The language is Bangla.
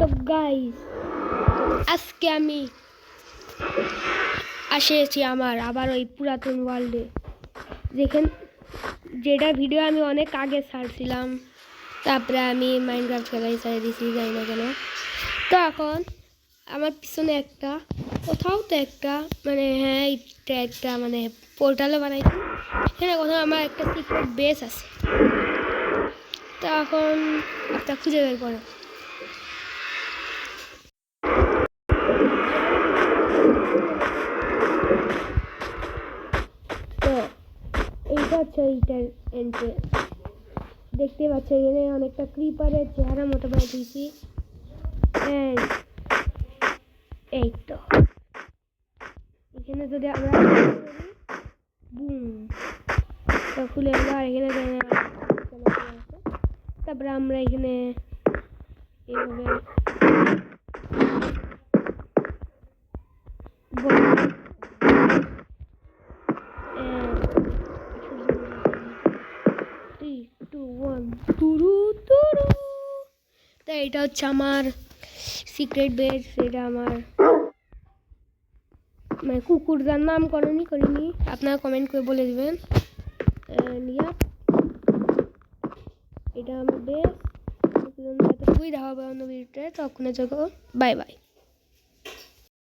তো গাইস আজকে আমি এসেছি আমার আবার ওই পুরাতন ওয়ার্ল্ডে, যেটা ভিডিও আমি অনেক আগে ছাড়ছিলাম। তারপরে আমি মাইনক্রাফট খেলাই ছেড়ে দিয়েছি, যাই না কেন। তো এখন আমার পিছনে একটা কোথাও তো একটা হ্যাঁ এটা একটা পোর্টালও বানাইছি। এখানে কোথাও আমার একটা সিক্রেট বেস আছে। তো এখন একটা খুঁজে বের করো। তো এইটা হচ্ছে এইটার এন্ট্রেন্স। দেখতে পাচ্ছ এখানে অনেকটা ক্রিপারের চেহারা মতো বানিয়ে দিয়েছি। এই তো এখানে যদি আমরা বুম তো খুলে আর এখানে তারপরে আমরা এখানে এইভাবে তো এটা হচ্ছে আমার সিক্রেট বেস। এটা আমার কুকুরটার নামকরণই করিনি, আপনারা কমেন্ট করে বলে দেবেন। এটা আমার বেস। দেখা হবে অন্য ভিডিওতে, তখন বাই বাই।